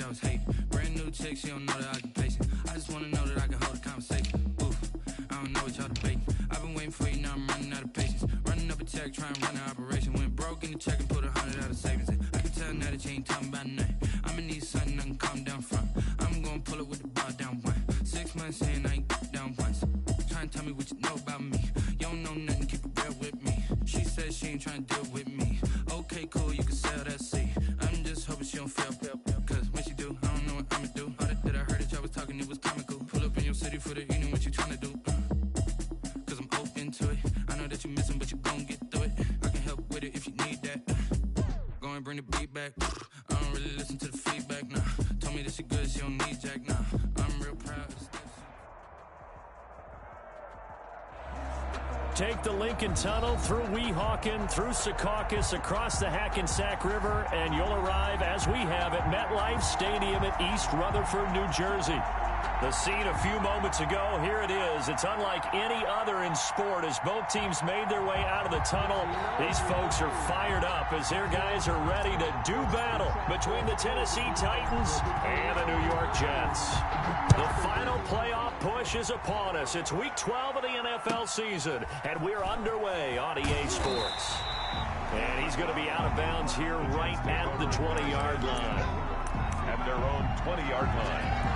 I was hating. Brand new chick, she don't know the occupation. I just wanna know that I can hold a conversation. Oof, I don't know what y'all debating. I've been waiting for you, now I'm running out of patience. Running up a check, trying to run an operation. Went broke in the check and put 100 out of savings in. I can tell now that you ain't talking about nothing. I'ma need something I can calm down from. I'm gonna pull it with the bar down one. 6 months in, I ain't down once. Trying to tell me what you know about me. You don't know nothing, keep it real with me. She said she ain't trying to deal with me. Okay, cool, you can sell that seat. I'm just hoping she don't fail. Cause when she do, I don't know what I'ma do. All that I heard that y'all was talking, it was comical. Pull up in your city for the evening, what you trying to do? Cause I'm open to it. I know that you missing, but you gon' get through it. I can help with it if you need that. Go and bring the beat back. I don't really listen to the feedback, nah. Told me that she good, she don't need Jack, nah. I'm real proud of this. Take the Lincoln Tunnel through Weehawken, through Secaucus, across the Hackensack River, and you'll arrive, as we have, at MetLife Stadium at East Rutherford, New Jersey. The scene a few moments ago, here it is. It's unlike any other in sport as both teams made their way out of the tunnel. These folks are fired up as their guys are ready to do battle between the Tennessee Titans and the New York Jets. The final playoff push is upon us. It's Week 12 of the NFL season, and we're underway on EA Sports. And he's going to be out of bounds here right at the 20-yard line. At their own 20-yard line.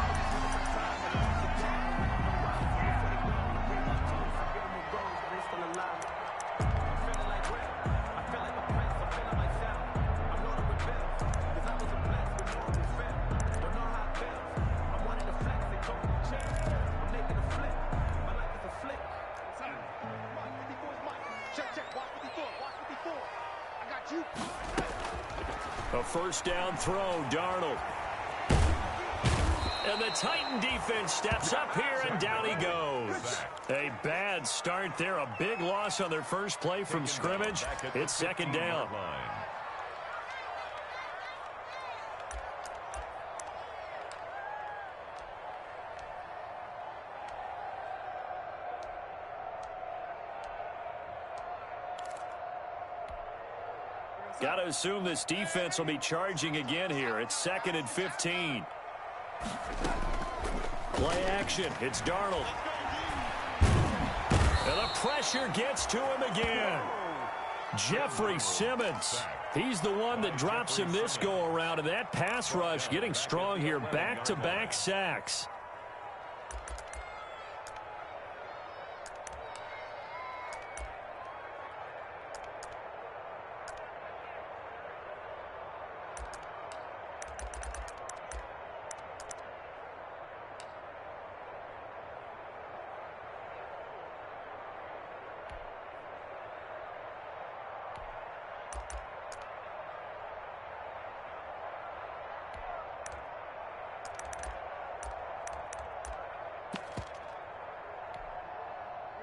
A first down throw, Darnold. And the Titan defense steps up here, and down he goes. A bad start there. A big loss on their first play from scrimmage. It's second down. Got to assume this defense will be charging again here. It's 2nd and 15. Play action. It's Darnold. And the pressure gets to him again. Jeffrey Simmons. He's the one that drops him this go-around. And that pass rush getting strong here. Back-to-back sacks.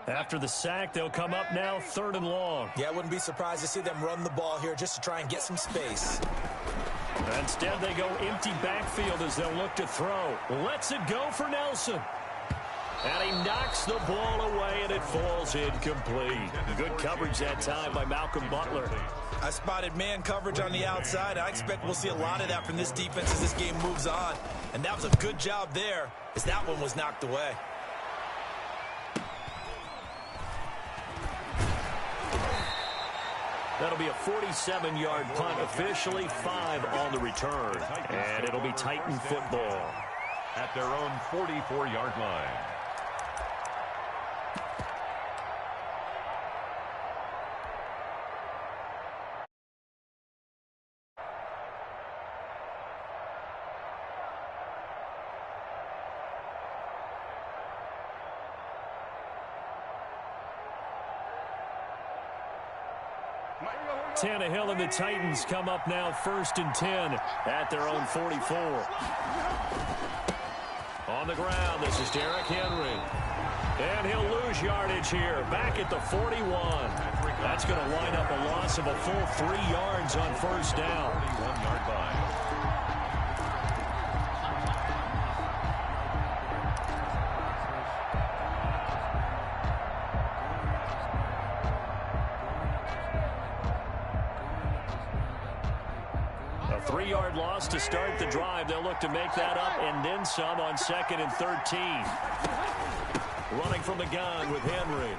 After the sack, they'll come up now 3rd and long. Yeah, I wouldn't be surprised to see them run the ball here just to try and get some space. Instead, they go empty backfield as they'll look to throw. Lets it go for Nelson. And he knocks the ball away, and it falls incomplete. Good coverage that time by Malcolm Butler. I spotted man coverage on the outside. I expect we'll see a lot of that from this defense as this game moves on. And that was a good job there as that one was knocked away. That'll be a 47-yard punt, officially 5 on the return. And it'll be Titan football. At their own 44-yard line. Tannehill and the Titans come up now 1st and 10 at their own 44. On the ground, this is Derrick Henry. And he'll lose yardage here, back at the 41. That's going to wind up a loss of a full 3 yards on first down. 41-yard line. 3-yard loss to start the drive. They'll look to make that up and then some on 2nd and 13. Running from the gun with Henry.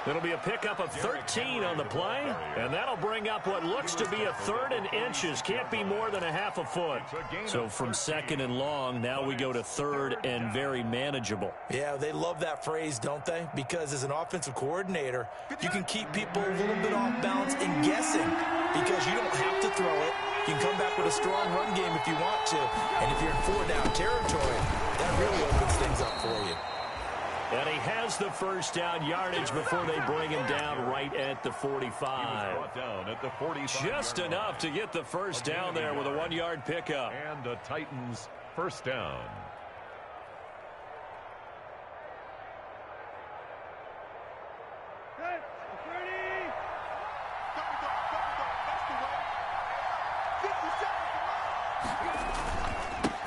It'll be a pickup of 13 on the play, and that'll bring up what looks to be a 3rd and inches. Can't be more than a half a foot. So from 2nd and long, now we go to 3rd and very manageable. Yeah, they love that phrase, don't they? Because as an offensive coordinator, you can keep people a little bit off balance and guessing because you don't have to throw it. You can come back with a strong run game if you want to. And if you're in 4-down territory, that really opens things up for you. And he has the first down yardage before they bring him down right at the 45. Brought down at the 45. Just enough to get the first down there with a 1-yard pickup. And the Titans first down.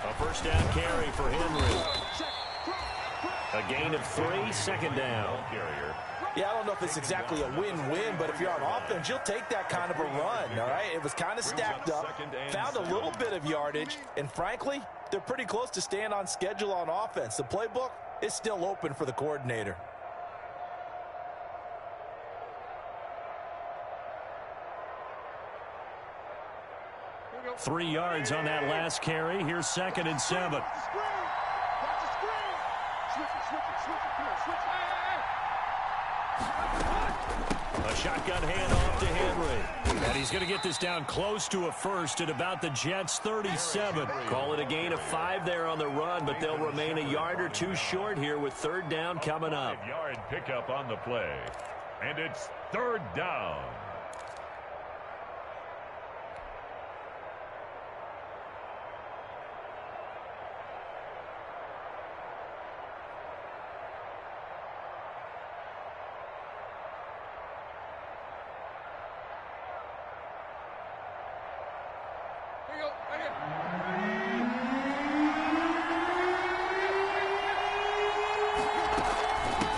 A first down carry for Henry. A gain of 3, 2nd down. Yeah, I don't know if it's exactly a win-win, but if you're on offense, you'll take that kind of a run, all right? It was kind of stacked up, found a little bit of yardage, and frankly, they're pretty close to staying on schedule on offense. The playbook is still open for the coordinator. Three yards on that last carry. Here's 2nd and 7. A shotgun handoff to Henry. And he's going to get this down close to a first at about the Jets' 37. Call it a gain of 5 there on the run, but they'll remain a yard or 2 short here with 3rd down coming up. 5-yard pickup on the play. And it's 3rd down.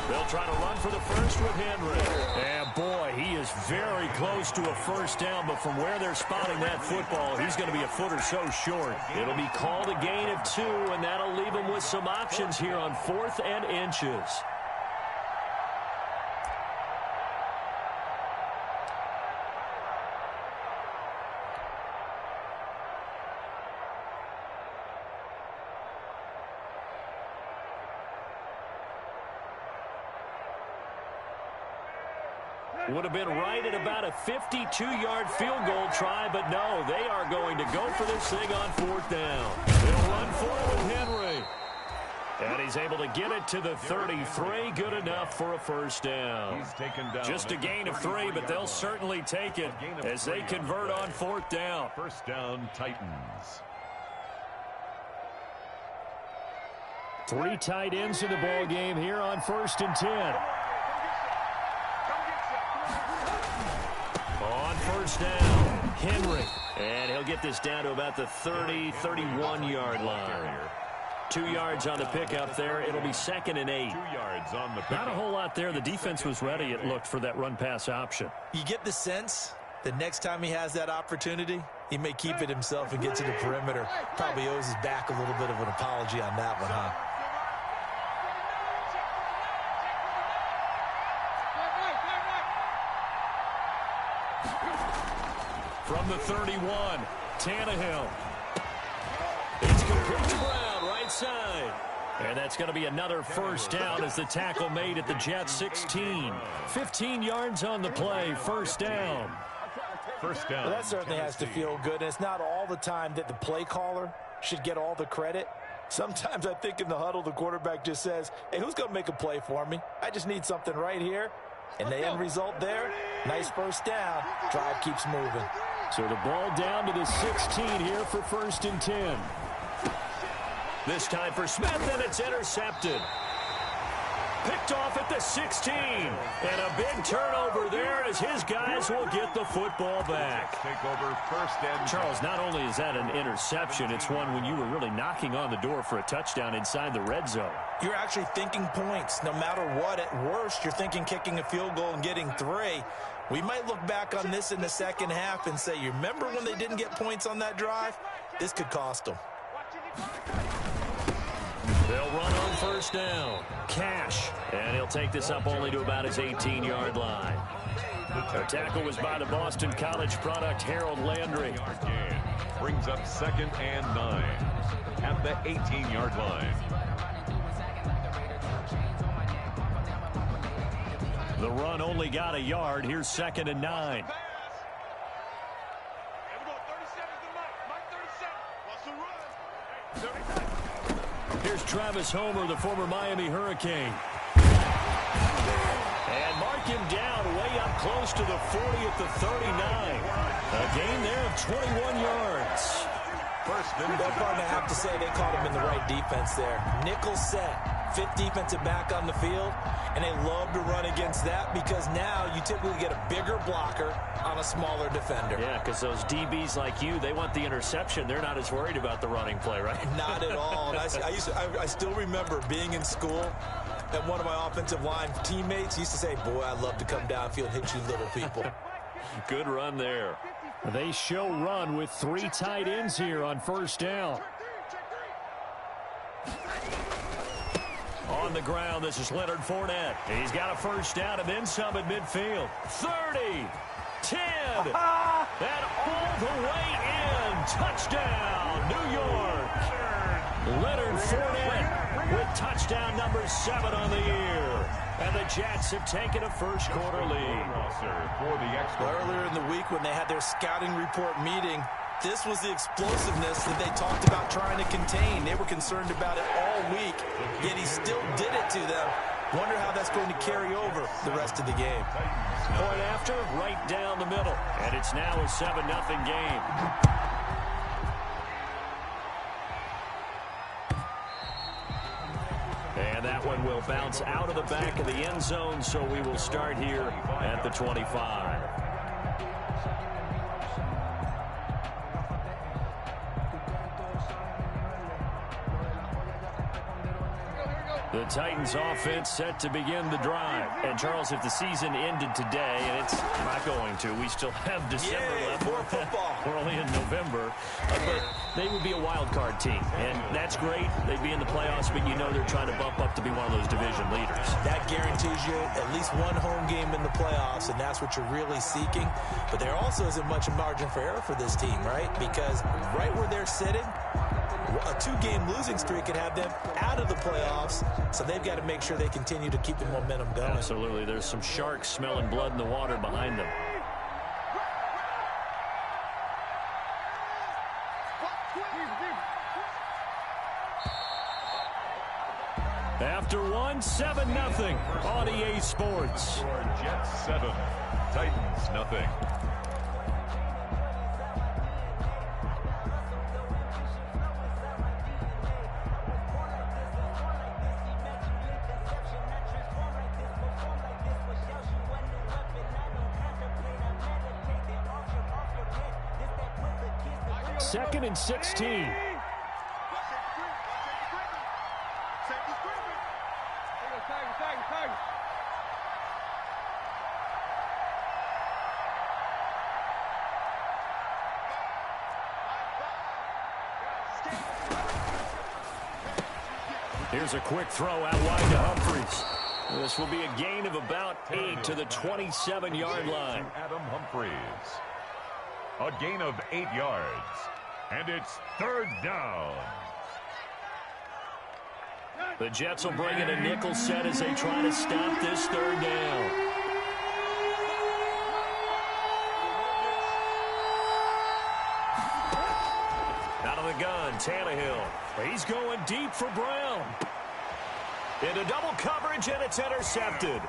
They'll try to run for the first with Henry. And boy, he is very close to a first down, but from where they're spotting that football, he's going to be a foot or so short. It'll be called a gain of 2, and that'll leave him with some options here on 4th and inches. Would have been right at about a 52-yard field goal try, but no, they are going to go for this thing on 4th down. They'll run for it with Henry. And he's able to get it to the 33. Good enough for a first down. He's taken down. Just a gain of 3, but they'll certainly take it as they convert on 4th down. First down, Titans. 3 tight ends in the ball game here on 1st and 10. On 1st down, Henry. And he'll get this down to about the 30, 31-yard line. 2 yards on the pickup there. It'll be 2nd and 8. 2 yards on the pickup. Not a whole lot there. The defense was ready, it looked, for that run-pass option. You get the sense that next time he has that opportunity, he may keep it himself and get to the perimeter. Probably owes his back a little bit of an apology on that one, huh? From the 31, Tannehill. It's complete to Brown, right side. And that's going to be another first down as the tackle made at the Jets' 16. 15 yards on the play, first down. First down. Well, that certainly has to feel good, and it's not all the time that the play caller should get all the credit. Sometimes I think in the huddle, the quarterback just says, hey, who's going to make a play for me? I just need something right here. And the end result there, nice first down. Drive keeps moving. So the ball down to the 16 here for 1st and 10. This time for Smith, and it's intercepted. Picked off at the 16. And a big turnover there as his guys will get the football back. Take over 1st and Charles, not only is that an interception, it's one when you were really knocking on the door for a touchdown inside the red zone. You're actually thinking points. No matter what, at worst, you're thinking kicking a field goal and getting 3. We might look back on this in the second half and say, you remember when they didn't get points on that drive? This could cost them. They'll run on first down. Cash. And he'll take this up only to about his 18-yard line. The tackle was by the Boston College product, Harold Landry. Brings up 2nd and 9 at the 18-yard line. The run only got a yard. Here's 2nd and 9. Here's Travis Homer, the former Miami Hurricane. And mark him down way up close to the 40 at the 39. A gain there of 21 yards. First, that part I have to say they caught him in the right defense there. Nickel set, 5th defensive back on the field, and they love to run against that because now you typically get a bigger blocker on a smaller defender. Yeah, because those DBs like you, they want the interception. They're not as worried about the running play, right? Not at all. And I still remember being in school, and one of my offensive line teammates used to say, boy, I'd love to come downfield and hit you little people. Good run there. They show run with 3 tight ends here on first down. On the ground, this is Leonard Fournette. He's got a first down and then some at midfield. 30, 10, and all the way in. Touchdown, New York. Leonard Fournette with touchdown number 7 on the year. And the Jets have taken a first quarter lead. Earlier in the week when they had their scouting report meeting, this was the explosiveness that they talked about trying to contain. They were concerned about it all week, yet he still did it to them. Wonder how that's going to carry over the rest of the game. Point after, right down the middle. And it's now a 7-0 game. And that one will bounce out of the back of the end zone, so we will start here at the 25. The Titans offense set to begin the drive. And Charles, if the season ended today, and it's not going to, we still have December left. More football. We're only in November. But they would be a wild card team. And that's great. They'd be in the playoffs, but you know they're trying to bump up to be one of those division leaders. That guarantees you at least one home game in the playoffs, and that's what you're really seeking. But there also isn't much margin for error for this team, right? Because right where they're sitting, a 2-game losing streak could have them out of the playoffs, so they've got to make sure they continue to keep the momentum going. Absolutely. There's some sharks smelling blood in the water behind them. After one, 7-0 on EA Sports. Jets 7, Titans nothing. Second and 16. Here's a quick throw out wide to Humphries. This will be a gain of about 8 to the 27-yard line. Adam Humphries. A gain of 8 yards. And it's 3rd down. The Jets will bring in a nickel set as they try to stop this 3rd down. Out of the gun, Tannehill. He's going deep for Brown. Into double coverage, and it's intercepted.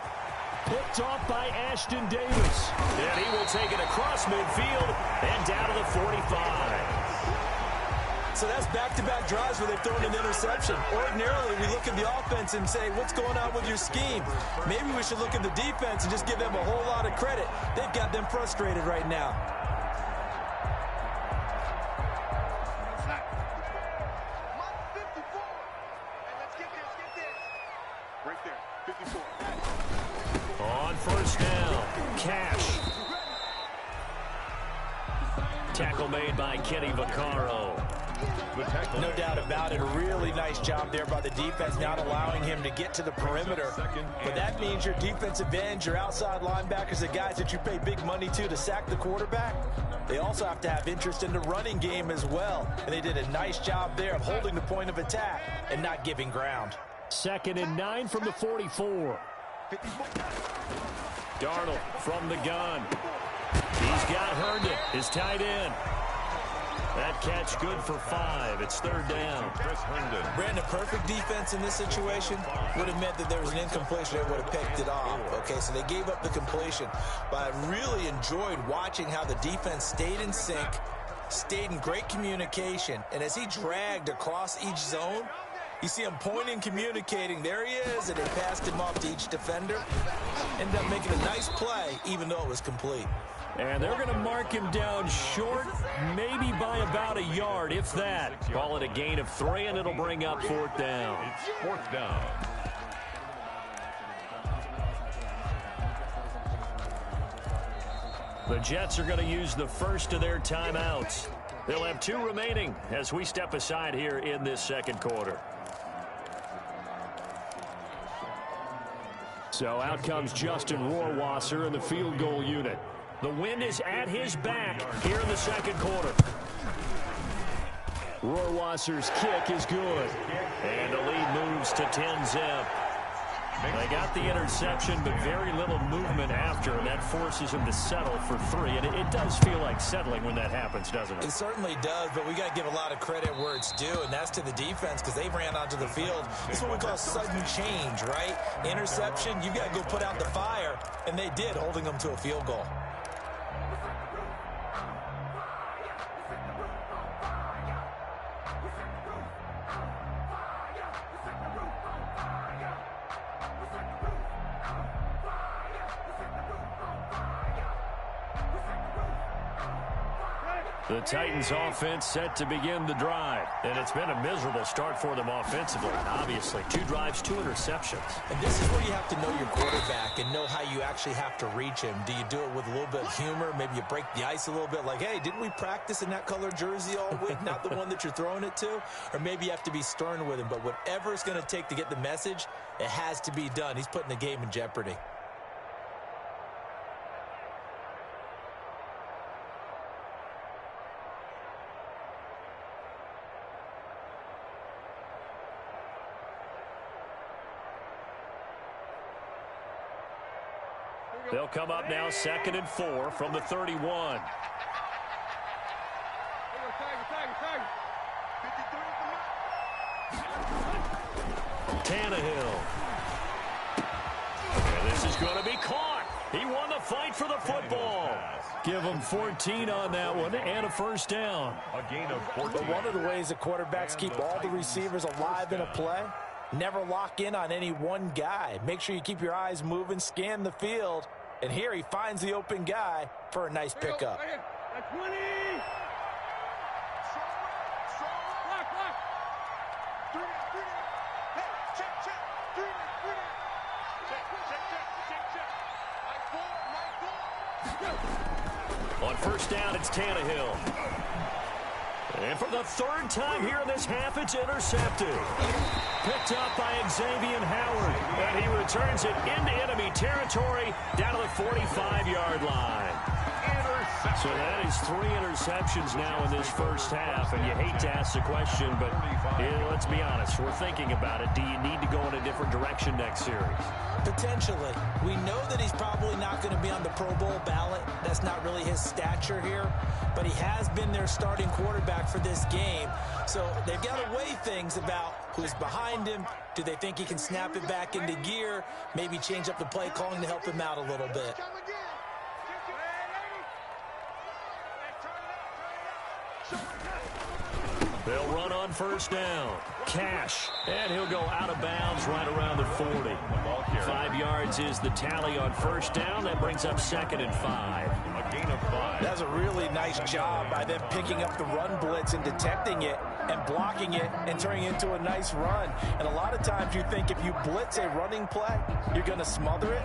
Picked off by Ashton Davis. And he will take it across midfield and down to the 45. So that's back-to-back drives where they've thrown an interception. Ordinarily, we look at the offense and say, what's going on with your scheme? Maybe we should look at the defense and just give them a whole lot of credit. They've got them frustrated right now. On first down, Cash. Tackle made by Kenny Vaccaro. No doubt about it. A really nice job there by the defense, not allowing him to get to the perimeter. But that means your defensive ends, your outside linebackers, the guys that you pay big money to sack the quarterback, they also have to have interest in the running game as well. And they did a nice job there of holding the point of attack and not giving ground. 2nd and 9 from the 44. Darnold from the gun. He's got Herndon, his tight end. That catch good for 5. It's 3rd down. Chris Herndon. Brandon, perfect defense in this situation would have meant that there was an incompletion. They would have picked it off. Okay, so they gave up the completion. But I really enjoyed watching how the defense stayed in sync, stayed in great communication. And as he dragged across each zone, you see him pointing, communicating. There he is, and they passed him off to each defender. Ended up making a nice play, even though it was complete. And they're going to mark him down short, maybe by about a yard, if that. Call it a gain of 3, and it'll bring up 4th down. It's 4th down. The Jets are going to use the first of their timeouts. They'll have 2 remaining as we step aside here in this 2nd quarter. So out comes Justin Rohrwasser in the field goal unit. The wind is at his back here in the 2nd quarter. Rohrwasser's kick is good. And the lead moves to 10-zip. They got the interception, but very little movement after, and that forces him to settle for 3. And it does feel like settling when that happens, doesn't it? It certainly does, but we got to give a lot of credit where it's due, and that's to the defense because they ran onto the field. This is what we call sudden change, right? Interception, you got to go put out the fire, and they did, holding them to a field goal. The Titans offense set to begin the drive. And it's been a miserable start for them offensively, obviously. 2 drives, 2 interceptions. And this is where you have to know your quarterback and know how you actually have to reach him. Do you do it with a little bit of humor? Maybe you break the ice a little bit like, hey, didn't we practice in that color jersey all week? Not the one that you're throwing it to? Or maybe you have to be stern with him. But whatever it's going to take to get the message, it has to be done. He's putting the game in jeopardy. They'll come up now 2nd and 4 from the 31. Tannehill. And this is going to be caught. He won the fight for the football. Give him 14 on that one and a 1st down. A gain of 14. But one of the ways that quarterbacks keep all the receivers alive in a play, never lock in on any one guy. Make sure you keep your eyes moving, scan the field. And here he finds the open guy for a nice pickup. On 1st down, it's Tannehill. And for the 3rd time here in this half, it's intercepted. Picked up by Xavier Howard. And he returns it into enemy territory down to the 45-yard line. So that is 3 interceptions now in this first half. And you hate to ask the question, but let's be honest. We're thinking about it. Do you need to go in a different direction next series? Potentially. We know that he's probably not going to be on the Pro Bowl ballot. That's not really his stature here. But he has been their starting quarterback for this game. So they've got to weigh things about who's behind him. Do they think he can snap it back into gear? Maybe change up the play calling to help him out a little bit. They'll run on 1st down. Cash. And he'll go out of bounds right around the 40. 5 yards is the tally on 1st down. That brings up 2nd and 5. A gain of 5. That's a really nice job by them picking up the run blitz and detecting it. and blocking it and turning it into a nice run. And a lot of times you think if you blitz a running play, you're going to smother it.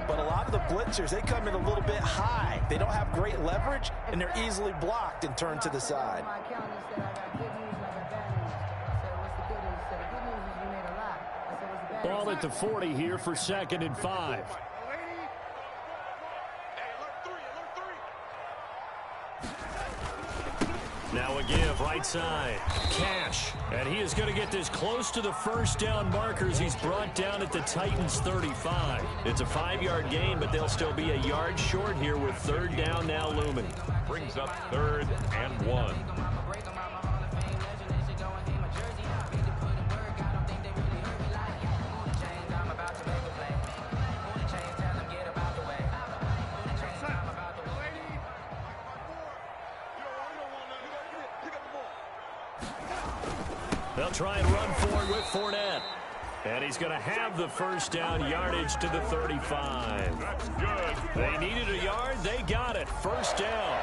But a lot of the blitzers, they come in a little bit high. They don't have great leverage, and they're easily blocked and turned to the side. Ball at the 40 here for 2nd and 5. Now a give right side. Cash. And he is going to get this close to the first down markers. He's brought down at the Titans 35. It's a 5-yard gain, but they'll still be a yard short here with 3rd down now looming. Brings up 3rd and 1. They'll try and run forward with Fournette. And he's going to have the first down, yardage to the 35. That's good. They needed a yard. They got it. First down.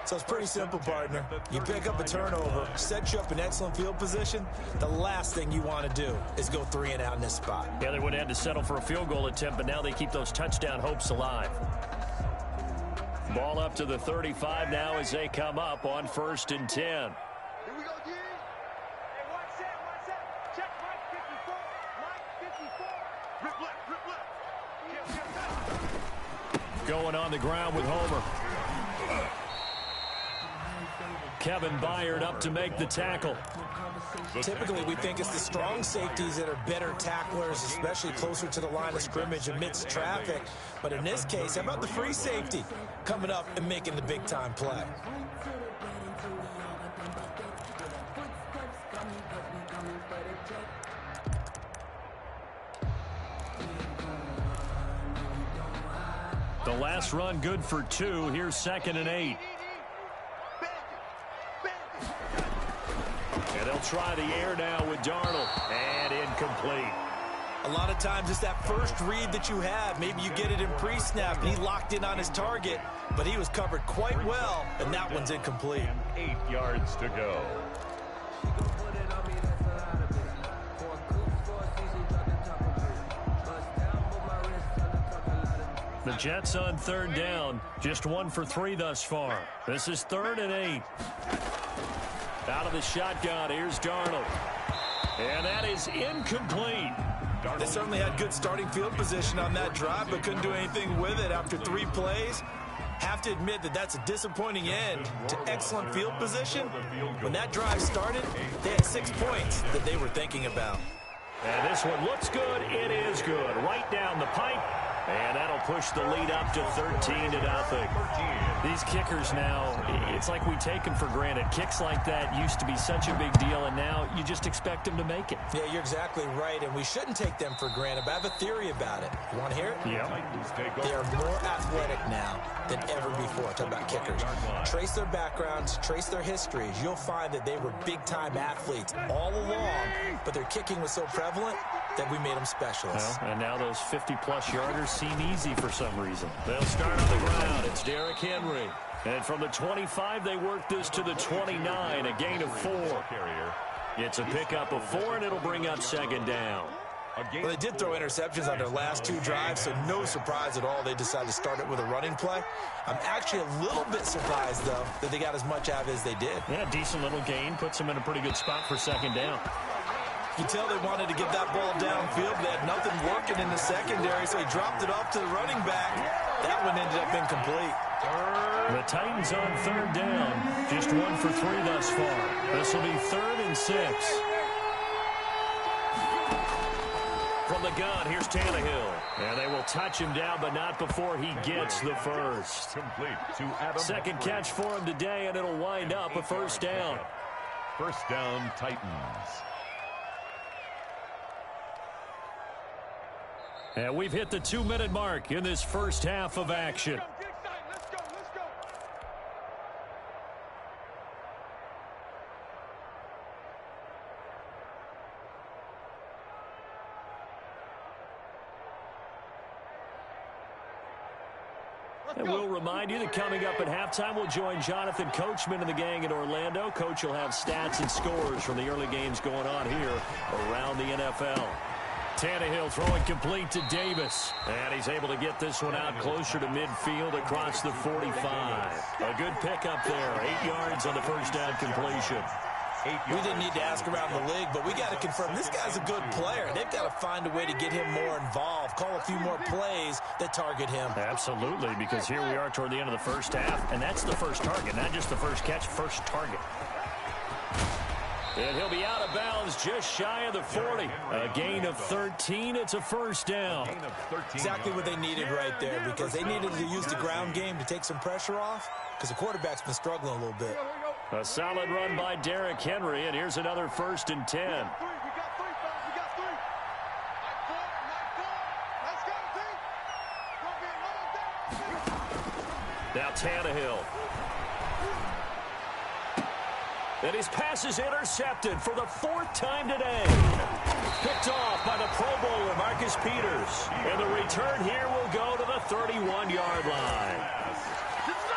So it's pretty simple, partner. You pick up a turnover, set you up in excellent field position. The last thing you want to do is go 3 and out in this spot. Yeah, they would have had to settle for a field goal attempt, but now they keep those touchdown hopes alive. Ball up to the 35 now as they come up on 1st and 10. Here we go, G. Hey, watch that. Check Mike 54. Mike 54. Rip left. Going on the ground with Homer. Kevin Byard up to make the tackle. Typically, we think it's the strong safeties that are better tacklers, especially closer to the line of scrimmage amidst traffic. But in this case, how about the free safety coming up and making the big-time play? The last run good for 2. Here's 2nd and 8. And they'll try the air now with Darnold. And incomplete. A lot of times it's that first read that you have. Maybe you get it in pre-snap, and he locked in on his target, but he was covered quite well, and that one's incomplete. 8 yards to go. The Jets on 3rd down. Just 1 for 3 thus far. This is 3rd and 8. Out of the shotgun, here's Darnold. And that is incomplete. They certainly had good starting field position on that drive, but couldn't do anything with it after 3 plays. Have to admit that that's a disappointing end to excellent field position. When that drive started, they had 6 points that they were thinking about. And this one looks good. It is good. Right down the pipe. And that'll push the lead up to 13-0. These kickers now, it's like we take them for granted. Kicks like that used to be such a big deal, and now you just expect them to make it. Yeah, you're exactly right, and we shouldn't take them for granted. But I have a theory about it. You want to hear it? Yeah. They are more athletic now than ever before. Talk about kickers. Trace their backgrounds, trace their histories. You'll find that they were big-time athletes all along, but their kicking was so prevalent that we made them specialists. Well, and now those 50-plus yarders seem easy for some reason. They'll start on the ground. It's Derrick Henry. And from the 25, they work this to the 29, a gain of 4. It's a pickup of 4, and it'll bring up 2nd down. Well, they did throw interceptions on their last 2 drives, so no surprise at all they decided to start it with a running play. I'm actually a little bit surprised, though, that they got as much out of it as they did. Yeah, decent little gain. Puts them in a pretty good spot for 2nd down. You can tell they wanted to get that ball downfield. They had nothing working in the secondary, so he dropped it off to the running back. That one ended up incomplete. The Titans on 3rd down. Just 1 for 3 thus far. This will be 3rd and 6. From the gun, here's Tannehill. And they will touch him down, but not before he gets the first. Complete to Adam. 2nd catch for him today, and it'll wind up a first down. First down, Titans. And we've hit the 2-minute mark in this first half of action. And we'll remind you that coming up at halftime, we'll join Jonathan Coachman and the gang in Orlando. Coach will have stats and scores from the early games going on here around the NFL. Tannehill throwing complete to Davis. And he's able to get this one out closer to midfield across the 45. A good pickup there. 8 yards on the first down completion. We didn't need to ask around the league, but we got to confirm this guy's a good player. They've got to find a way to get him more involved, call a few more plays that target him. Absolutely, because here we are toward the end of the first half, and that's the first target, not just the first catch, first target. And he'll be out of bounds just shy of the 40. A gain of 13. It's a first down. Exactly what they needed right there, because they needed to use the ground game to take some pressure off, because the quarterback's been struggling a little bit. A solid run by Derrick Henry, and here's another 1st and 10. We got three, fellas. We got three. Let's go, team. Now Tannehill. And his pass is intercepted for the 4th time today. Picked off by the Pro Bowler, Marcus Peters. And the return here will go to the 31-yard line.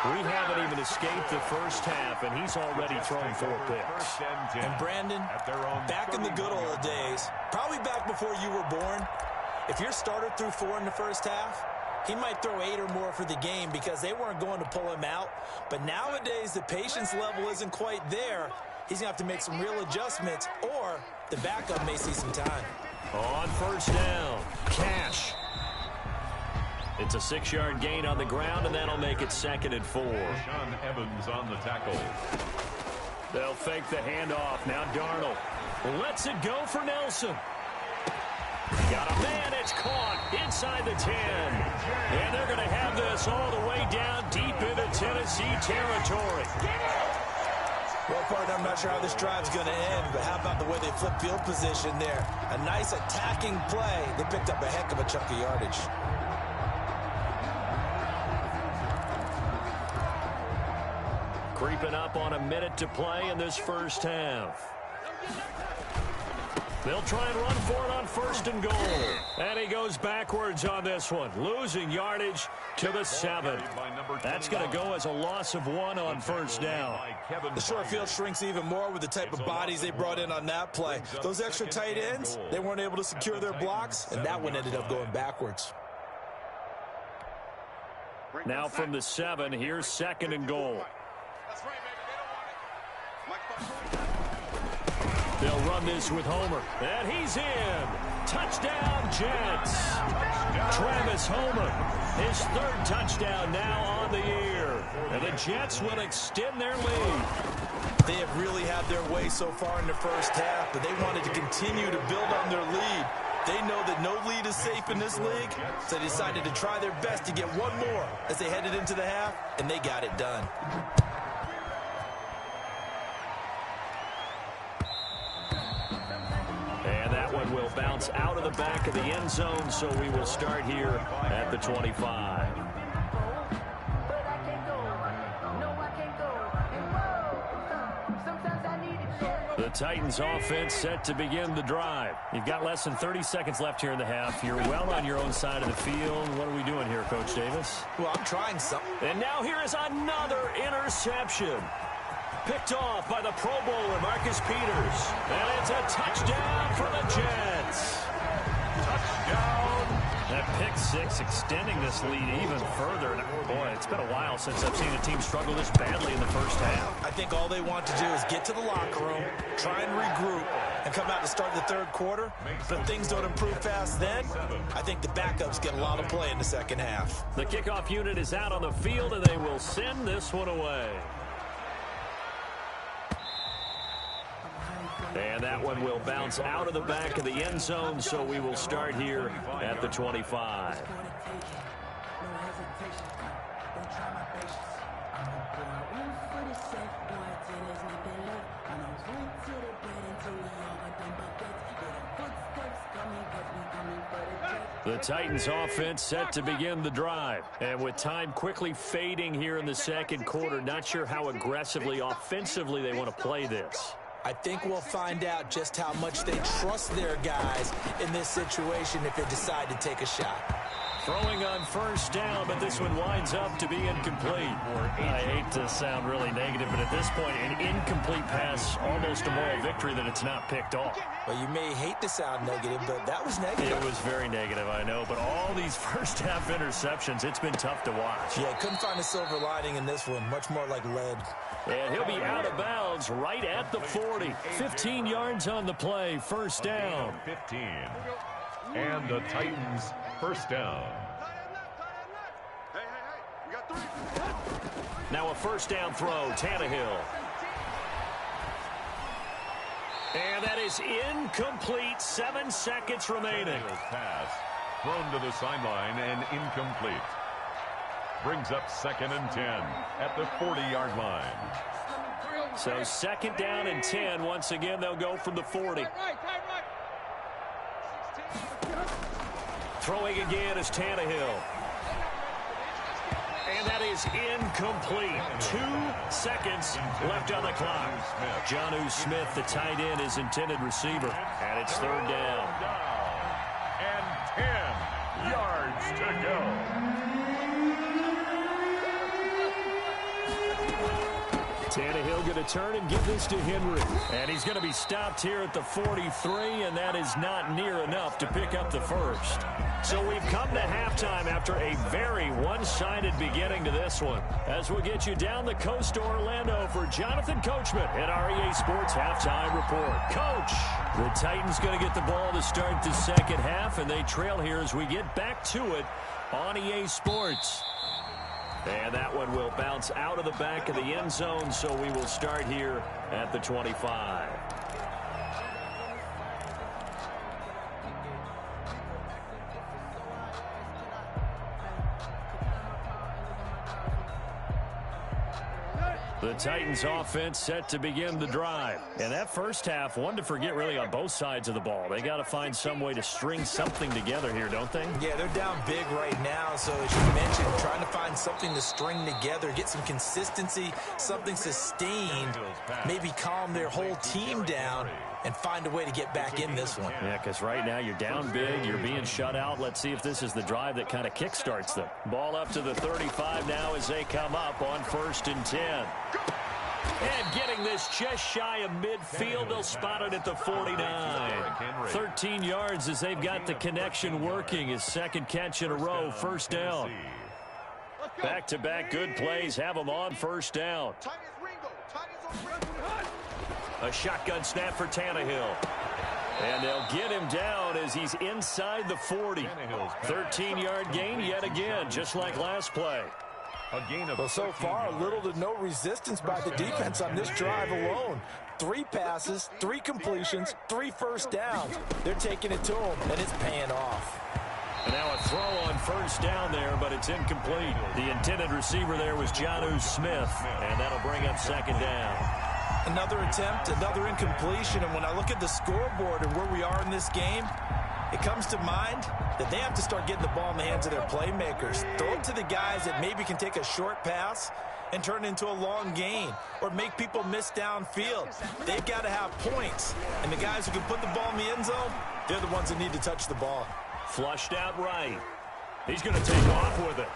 We haven't even escaped the first half, and he's already thrown 4 picks. And Brandon, back in the good old days, probably back before you were born, if your starter threw 4 in the first half, he might throw 8 or more for the game because they weren't going to pull him out. But nowadays, the patience level isn't quite there. He's going to have to make some real adjustments, or the backup may see some time. On first down, Cash. It's a 6-yard gain on the ground, and that'll make it 2nd and 4. Sean Evans on the tackle. They'll fake the handoff. Now Darnold lets it go for Nelson. Got a man. It's caught inside the 10. And they're going to have this all the way down deep into Tennessee territory. Well, partner, I'm not sure how this drive's going to end, but how about the way they flip field position there? A nice attacking play. They picked up a heck of a chunk of yardage. Creeping up on a minute to play in this first half. They'll try and run for it on 1st and goal. And he goes backwards on this one, losing yardage to the 7. That's going to go as a loss of 1 on 1st down. The short field shrinks even more with the type of bodies they brought in on that play. Those extra tight ends, they weren't able to secure their blocks, and that one ended up going backwards. Now from the 7, here's 2nd and goal. That's right, baby. They don't want it. They'll run this with Homer. And he's in. Touchdown, Jets. Travis Homer, his 3rd touchdown now on the year. And the Jets will extend their lead. They have really had their way so far in the first half, but they wanted to continue to build on their lead. They know that no lead is safe in this league, so they decided to try their best to get one more as they headed into the half, and they got it done. And that one will bounce out of the back of the end zone, so we will start here at the 25. The Titans offense set to begin the drive. You've got less than 30 seconds left here in the half. You're well on your own side of the field. What are we doing here, Coach Davis? Well, I'm trying something. And now here is another interception. Picked off by the Pro Bowler, Marcus Peters. And it's a touchdown for the Jets. Touchdown. That pick 6 extending this lead even further. And boy, it's been a while since I've seen a team struggle this badly in the first half. I think all they want to do is get to the locker room, try and regroup, and come out to start the 3rd quarter. But if things don't improve fast then, I think the backups get a lot of play in the 2nd half. The kickoff unit is out on the field, and they will send this one away. And that one will bounce out of the back of the end zone, so we will start here at the 25. The Titans offense set to begin the drive. And with time quickly fading here in the 2nd quarter, not sure how aggressively, offensively they want to play this. I think we'll find out just how much they trust their guys in this situation if they decide to take a shot. Throwing on first down, but this one winds up to be incomplete. I hate to sound really negative, but at this point, an incomplete pass, almost a moral victory that it's not picked off. Well, you may hate to sound negative, but that was negative. It was very negative, I know, but all these first-half interceptions, it's been tough to watch. Yeah, couldn't find a silver lining in this one. Much more like lead. And he'll be out of bounds right at the 40. 15 yards on the play, first down. 15. And the Titans first down. We got 3. Now a first down throw, Tannehill. And that is incomplete. 7 seconds remaining. Pass thrown to the sideline and incomplete. Brings up 2nd and 10 at the 40-yard line. So 2nd down and 10. Once again, they'll go from the 40. Throwing again is Tannehill. And that is incomplete. 2 seconds left on the clock. Jonnu Smith, the tight end, is intended receiver. And it's 3rd down. And 10 yards to go. Tannehill going to turn and give this to Henry. And he's going to be stopped here at the 43, and that is not near enough to pick up the first. So we've come to halftime after a very one-sided beginning to this one. As we'll get you down the coast to Orlando for Jonathan Coachman at our EA Sports Halftime Report. Coach, the Titans going to get the ball to start the second half, and they trail here as we get back to it on EA Sports. And that one will bounce out of the back of the end zone, so we will start here at the 25. The Titans offense set to begin the drive. And that first half, one to forget really on both sides of the ball. They got to find some way to string something together here, don't they? Yeah, they're down big right now. So as you mentioned, trying to find something to string together, get some consistency, something sustained, maybe calm their whole team down and find a way to get back in this one. Yeah, because right now you're down big, you're being shut out. Let's see if this is the drive that kind of kickstarts them. Ball up to the 35 now as they come up on 1st and 10. And getting this just shy of midfield, they'll spot it at the 49. 13 yards as they've got the connection working. His 2nd catch in a row, first down. Back-to-back good plays have them on first down. A shotgun snap for Tannehill. And they'll get him down as he's inside the 40. 13-yard gain yet again, just like last play. Well, so far, little to no resistance by the defense on this drive alone. 3 passes, 3 completions, 3 first downs. They're taking it to him, and it's paying off. And now a throw on first down there, but it's incomplete. The intended receiver there was Jonnu Smith, and that'll bring up 2nd down. Another attempt, another incompletion, and when I look at the scoreboard and where we are in this game, it comes to mind that they have to start getting the ball in the hands of their playmakers. Throw it to the guys that maybe can take a short pass and turn it into a long gain or make people miss downfield. They've got to have points, and the guys who can put the ball in the end zone, they're the ones that need to touch the ball. Flushed out right. He's going to take off with it.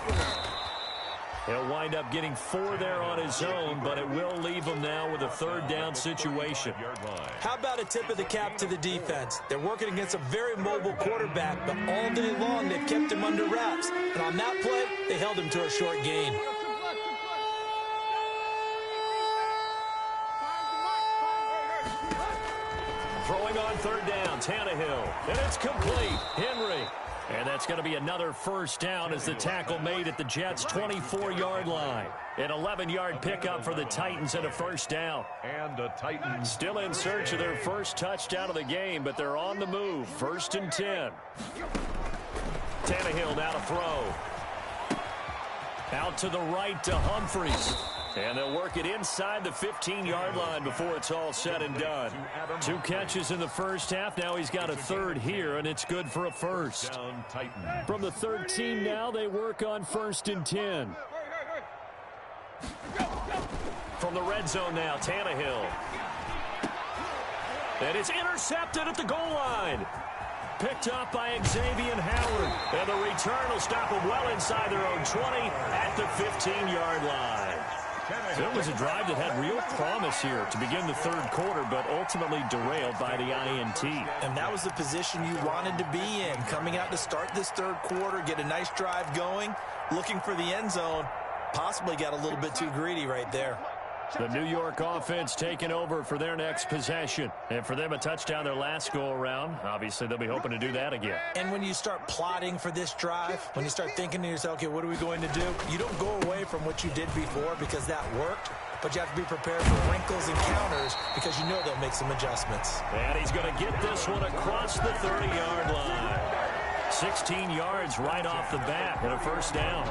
He'll wind up getting 4 there on his own, but it will leave him now with a 3rd down situation. How about a tip of the cap to the defense? They're working against a very mobile quarterback, but all day long they've kept him under wraps. And on that play, they held him to a short gain. Throwing on 3rd down, Tannehill. And it's complete. Henry. And that's going to be another first down as the tackle made at the Jets' 24-yard line. An 11-yard pickup for the Titans and a first down. And the Titans still in search of their first touchdown of the game, but they're on the move. 1st and 10. Tannehill now to throw. Out to the right to Humphries. And they'll work it inside the 15-yard line before it's all said and done. 2 catches in the first half. Now he's got a 3rd here, and it's good for a first. From the 13 now, they work on 1st and 10. From the red zone now, Tannehill. And it's intercepted at the goal line. picked up by Xavier Howard. And the return will stop them well inside their own 20 at the 15-yard line. It was a drive that had real promise here to begin the third quarter, but ultimately derailed by the INT. And that was the position you wanted to be in, coming out to start this third quarter, get a nice drive going, looking for the end zone. Possibly got a little bit too greedy right there. The New York offense taking over for their next possession. And for them, a touchdown their last go-around. Obviously, they'll be hoping to do that again. And when you start plotting for this drive, when you start thinking to yourself, okay, what are we going to do? You don't go away from what you did before because that worked, but you have to be prepared for wrinkles and counters because you know they'll make some adjustments. And he's going to get this one across the 30-yard line. 16 yards right off the bat and a first down.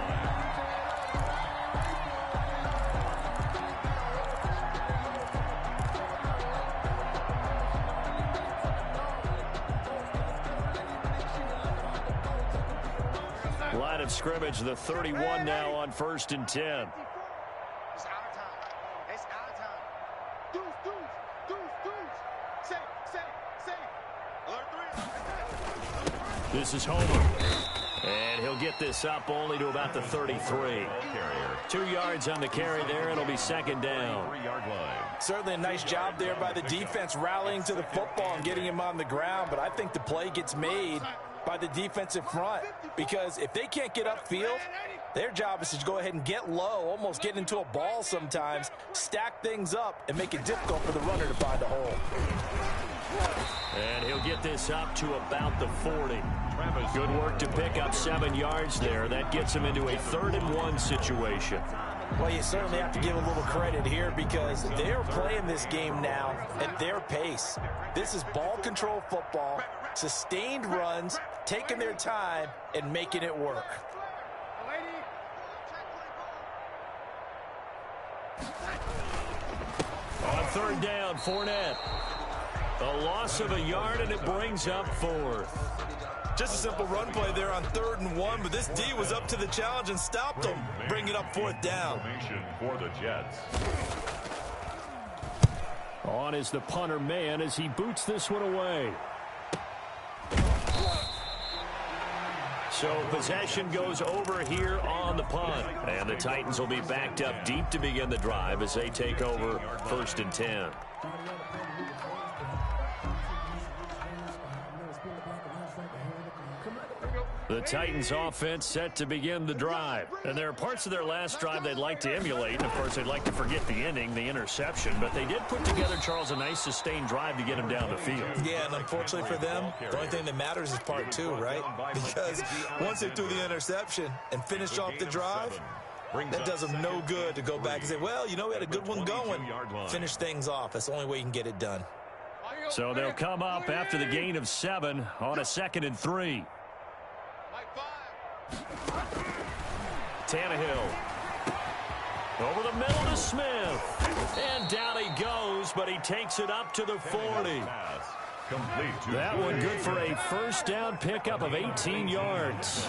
Line of scrimmage, the 31 now on 1st and 10. It's out of time. It's out of time. Deuce. Safe. Alert 3. This is Homer. And he'll get this up only to about the 33. 2 yards on the carry there. It'll be second down. 3-yard line. Certainly a nice job there by the defense rallying to the football and getting him on the ground, but I think the play gets made by the defensive front, because if they can't get upfield, their job is to go ahead and get low, almost get into a ball sometimes, stack things up, and make it difficult for the runner to find a hole. And he'll get this up to about the 40. Good work to pick up 7 yards there. That gets him into a 3rd and 1 situation. Well, you certainly have to give a little credit here because they're playing this game now at their pace. This is ball control football, sustained runs, taking their time, and making it work. On 3rd down, Fournette. A loss of a yard, and it brings up 4th. Just a simple run play there on 3rd and 1, but this D was up to the challenge and stopped them, bringing up 4th down. For the Jets. On is the punter man as he boots this one away. So possession goes over here on the punt. And the Titans will be backed up deep to begin the drive as they take over 1st and 10. The Titans offense set to begin the drive. And there are parts of their last drive they'd like to emulate. And, of course, they'd like to forget the ending, the interception. But they did put together, Charles, a nice sustained drive to get him down the field. Yeah, and unfortunately for them, the only thing that matters is part 2, right? Because once they threw the interception and finished off the drive, that does them no good to go back and say, well, you know, we had a good one going. Finish things off. That's the only way you can get it done. So they'll come up after the gain of 7 on a 2nd and 3. Tannehill. Over the middle to Smith. And down he goes, but he takes it up to the 40. That one good for a first down pickup of 18 yards.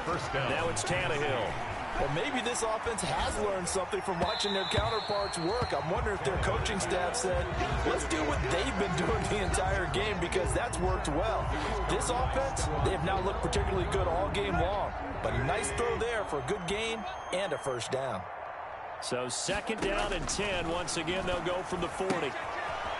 First down. Now it's Tannehill. Well, maybe this offense has learned something from watching their counterparts work. I'm wondering if their coaching staff said, let's do what they've been doing the entire game because that's worked well. This offense, they have not looked particularly good all game long. But a nice throw there for a good gain and a first down. So 2nd down and 10. Once again, they'll go from the 40.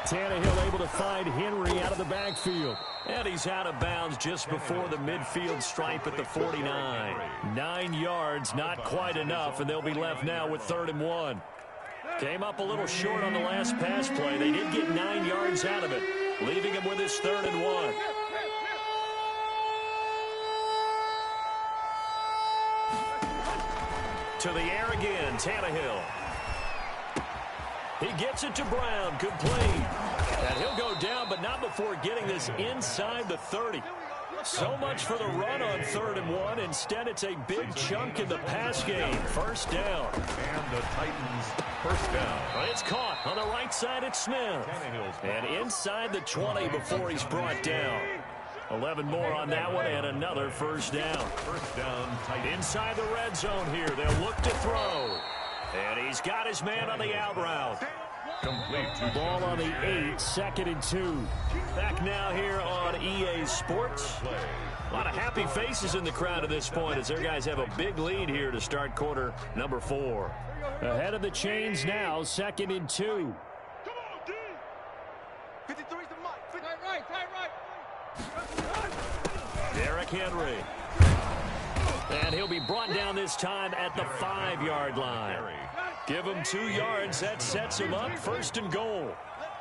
Tannehill able to find Henry out of the backfield. And he's out of bounds just before the midfield stripe at the 49. 9 yards, not quite enough, and they'll be left now with 3rd and 1. Came up a little short on the last pass play. They did get 9 yards out of it, leaving him with his 3rd and 1. To the air again, Tannehill. He gets it to Brown, complete. And he'll go down, but not before getting this inside the 30. So much for the run on 3rd and 1. Instead, it's a big chunk in the pass game. First down. And the Titans first down. But it's caught on the right side at Smith. And inside the 20 before he's brought down. 11 more on that one and another first down. First down, Titans. Inside the red zone here. They'll look to throw. And he's got his man on the out route. Complete to Ball on the 8, 2nd and 2. Back now here on EA Sports. A lot of happy faces in the crowd at this point as their guys have a big lead here to start quarter number 4. Ahead of the chains now, 2nd and 2. Come on, D. 53's the mic. Tight right. Derrick Henry. And he'll be brought down this time at the 5-yard line. Give him 2 yards. That sets him up. 1st and goal.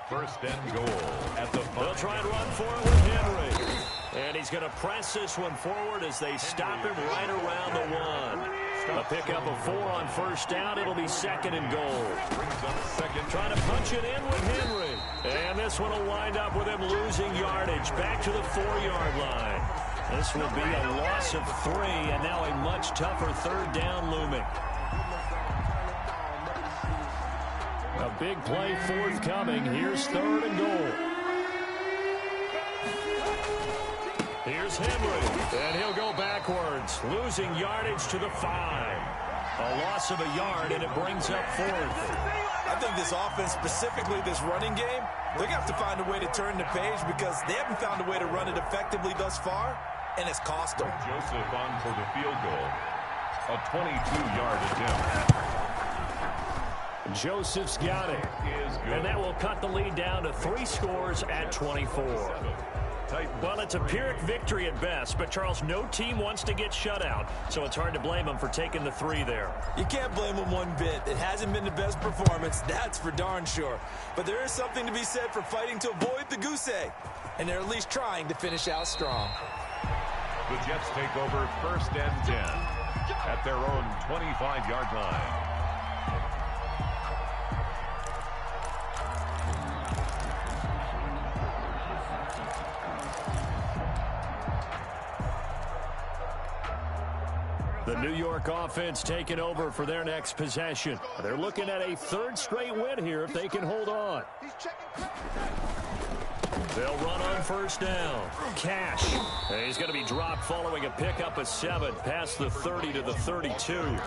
1st and goal at the 5. They'll try and run for it with Henry. And he's going to press this one forward as they stop him right around the 1. A pickup of 4 on 1st down. It'll be 2nd and goal. Trying to punch it in with Henry. And this one will wind up with him losing yardage. Back to the 4-yard line. This will be a loss of 3, and now a much tougher 3rd down looming. A big play forthcoming. Here's 3rd and goal. Here's Henry, and he'll go backwards, losing yardage to the 5. A loss of a yard, and it brings up 4th. I think this offense, specifically this running game, they're going to have to find a way to turn the page because they haven't found a way to run it effectively thus far, and it's cost them. Joseph on for the field goal. A 22-yard attempt. Joseph's got it. And that will cut the lead down to 3 scores at 24. Well, it's a Pyrrhic victory at best, but, Charles, no team wants to get shut out, so it's hard to blame them for taking the 3 there. You can't blame them one bit. It hasn't been the best performance, that's for darn sure. But there is something to be said for fighting to avoid the goose egg, and they're at least trying to finish out strong. The Jets take over 1st and 10 at their own 25-yard line. The New York offense taking over for their next possession. They're looking at a 3rd straight win here if they can hold on. They'll run on 1st down. Cash. And he's going to be dropped following a pickup of 7 past the 30 to the 32.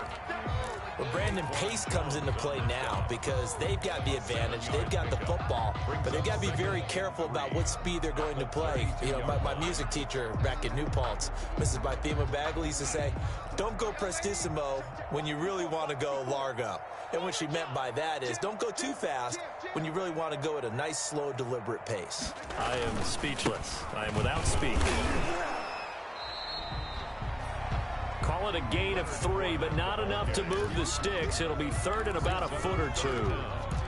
Well, Brandon, pace comes into play now because they've got the advantage. They've got the football, but they've got to be very careful about what speed they're going to play. You know, my music teacher back at New Paltz, Mrs. Bythema Bagley, used to say, don't go prestissimo when you really want to go largo. And what she meant by that is don't go too fast when you really want to go at a nice, slow, deliberate pace. I am speechless. I am without speech. Call it a gain of 3, but not enough to move the sticks. It'll be 3rd and about a foot or 2.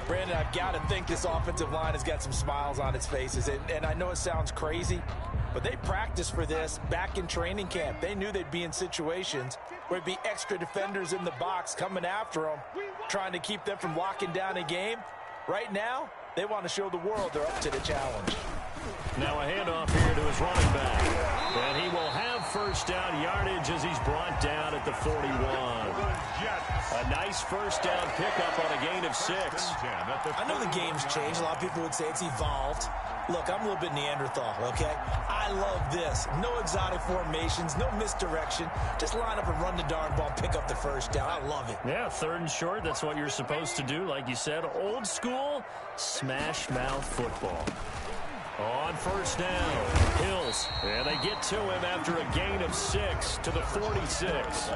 Brandon, I've got to think this offensive line has got some smiles on its faces. And I know it sounds crazy, but they practiced for this back in training camp. They knew they'd be in situations where there'd be extra defenders in the box coming after them, trying to keep them from locking down a game. Right now, they want to show the world they're up to the challenge. Now a handoff here to his running back. And he will have 1st down yardage as he's brought down at the 41. A nice 1st down pickup on a gain of 6. I know the game's changed. A lot of people would say it's evolved. Look, I'm a little bit Neanderthal, okay? I love this. No exotic formations, no misdirection. Just line up and run the darn ball, pick up the 1st down. I love it. Yeah, 3rd and short, that's what you're supposed to do. Like you said, old school, smash mouth football. On 1st down, Hills, and they get to him after a gain of 6 to the 46.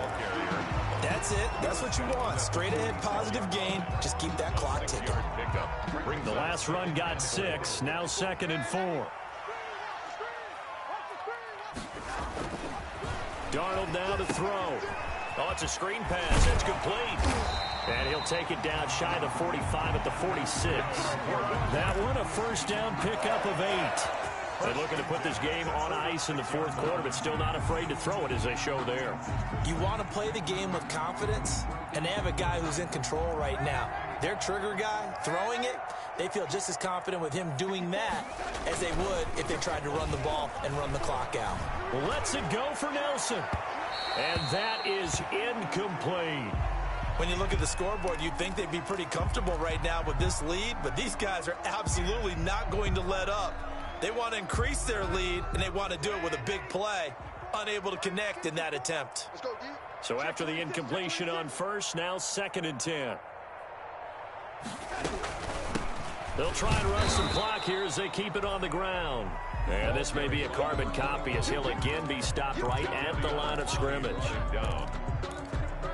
That's it. That's what you want. Straight ahead positive gain. Just keep that clock ticking. The last run got 6. Now 2nd and 4. Darnold now to throw. Oh, it's a screen pass. It's complete. And he'll take it down shy of the 45 at the 46. That one, a 1st down pickup of 8. They're looking to put this game on ice in the 4th quarter, but still not afraid to throw it as they show there. You want to play the game with confidence, and they have a guy who's in control right now. Their trigger guy, throwing it, they feel just as confident with him doing that as they would if they tried to run the ball and run the clock out. Lets it go for Nelson. And that is incomplete. When you look at the scoreboard, you'd think they'd be pretty comfortable right now with this lead, but these guys are absolutely not going to let up. They want to increase their lead, and they want to do it with a big play. Unable to connect in that attempt. So after the incompletion on 1st, now 2nd and 10. They'll try and run some clock here as they keep it on the ground. And this may be a carbon copy as he'll again be stopped right at the line of scrimmage.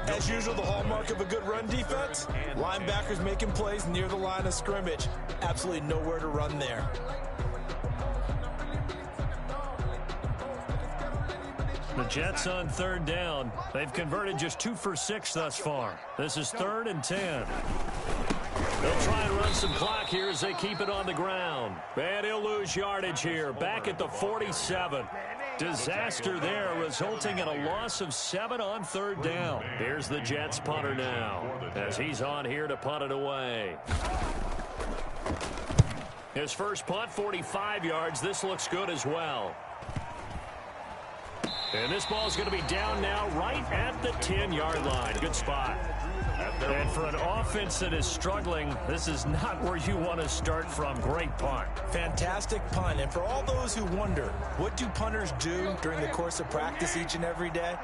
As usual, the hallmark of a good run defense, linebackers making plays near the line of scrimmage. Absolutely nowhere to run there. The Jets on third down. They've converted just 2 for 6 thus far. This is 3rd and 10. They'll try and run some clock here as they keep it on the ground. And he'll lose yardage here, back at the 47. Disaster there, resulting in a loss of 7 on third down. Here's the Jets punter now, as he's on here to punt it away. His first punt, 45 yards. This looks good as well. And this ball's going to be down now right at the 10-yard line. Good spot. And for an offense that is struggling, this is not where you want to start from. Great punt. Fantastic punt. And for all those who wonder, what do punters do during the course of practice each and every day?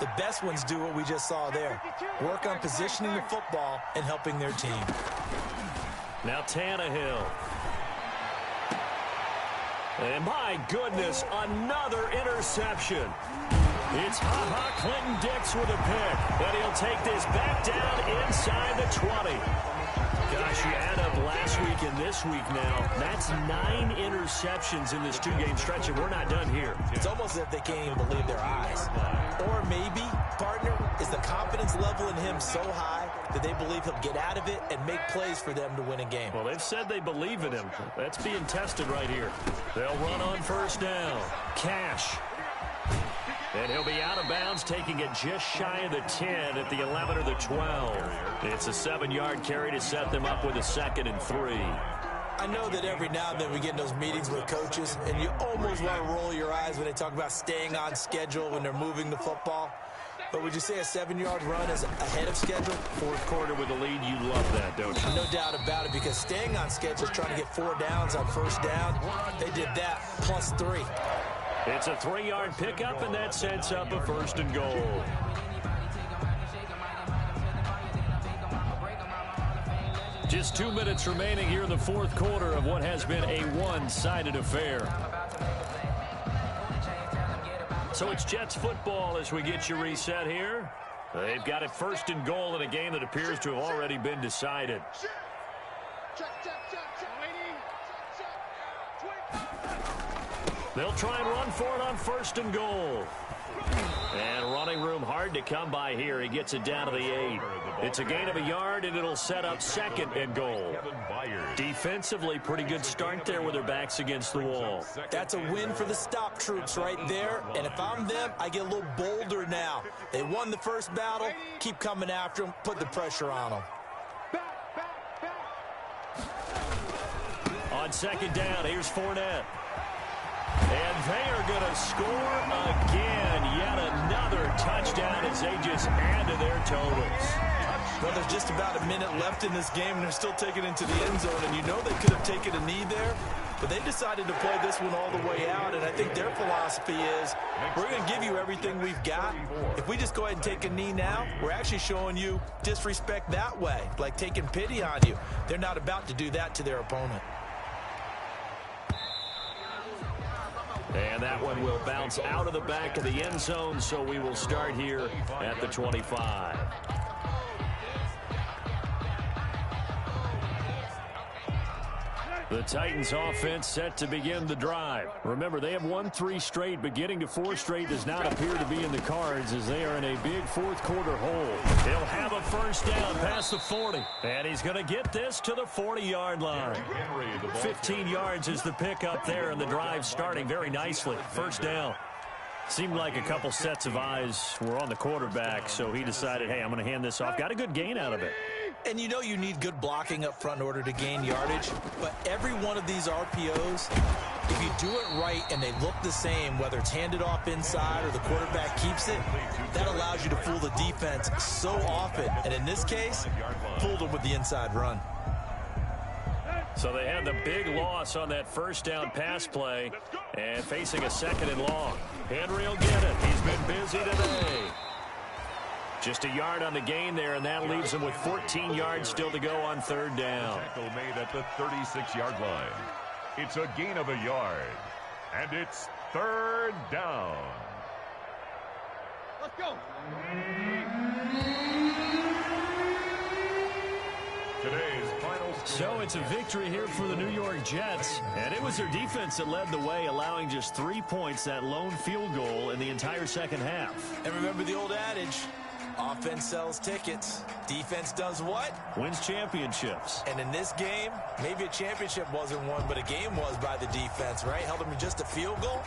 The best ones do what we just saw there. Work on positioning the football and helping their team. Now Tannehill. And my goodness, another interception. It's Clinton-Dix with a pick. And he'll take this back down inside the 20. Gosh, you add up last week and this week now. That's 9 interceptions in this 2-game stretch, and we're not done here. It's almost as if they can't even believe their eyes. Or maybe, partner, is the confidence level in him so high that they believe he'll get out of it and make plays for them to win a game. Well, they've said they believe in him. That's being tested right here. They'll run on first down. Cash. And he'll be out of bounds, taking it just shy of the 10 at the 11 or the 12. It's a 7-yard carry to set them up with a 2nd and 3. I know that every now and then we get in those meetings with coaches, and you almost want to roll your eyes when they talk about staying on schedule when they're moving the football. But would you say a 7-yard run is ahead of schedule? Fourth quarter with a lead, you love that, don't you? No doubt about it, because staying on schedule is trying to get 4 downs on first down. They did that plus 3. It's a 3-yard pickup, and that sets up a 1st and goal. Just 2 minutes remaining here in the fourth quarter of what has been a one-sided affair. So it's Jets football as we get you reset here. They've got it 1st and goal in a game that appears to have already been decided. They'll try and run for it on 1st and goal. And running room hard to come by here. He gets it down to the 8. It's a gain of a yard, and it'll set up 2nd and goal. Defensively, pretty good start there with their backs against the wall. That's a win for the stop troops right there. And if I'm them, I get a little bolder now. They won the first battle. Keep coming after them. Put the pressure on them. On 2nd down, here's Fournette. And they are going to score again. Yet another touchdown as they just add to their totals. Well, there's just about a minute left in this game, and they're still taking it into the end zone. And you know they could have taken a knee there, but they decided to play this one all the way out. And I think their philosophy is, we're going to give you everything we've got. If we just go ahead and take a knee now, we're actually showing you disrespect that way, like taking pity on you. They're not about to do that to their opponent. And that one will bounce out of the back of the end zone, so we will start here at the 25. The Titans offense set to begin the drive. Remember, they have won 3 straight, but getting to 4 straight does not appear to be in the cards as they are in a big fourth quarter hole. He'll have a 1st down past the 40, and he's going to get this to the 40-yard line. 15 yards is the pickup there, and the drive starting very nicely. 1st down. Seemed like a couple sets of eyes were on the quarterback, so he decided, hey, I'm going to hand this off. Got a good gain out of it. And you know you need good blocking up front in order to gain yardage, but every one of these RPOs, if you do it right and they look the same, whether it's handed off inside or the quarterback keeps it, that allows you to fool the defense so often. And in this case, fooled them with the inside run. So they had the big loss on that 1st down pass play and facing a 2nd and long. Henry will get it. He's been busy today. Just a yard on the gain there, and that leaves them with 14 yards still to go on third down. Tackle made at the 36-yard line. It's a gain of a yard, and it's third down. Let's go. Today's final score. So it's a victory here for the New York Jets, and it was their defense that led the way, allowing just 3 points, that lone field goal in the entire second half. And remember the old adage, offense sells tickets. Defense does what? Wins championships. And in this game, maybe a championship wasn't won, but a game was by the defense, right? Held them to just a field goal.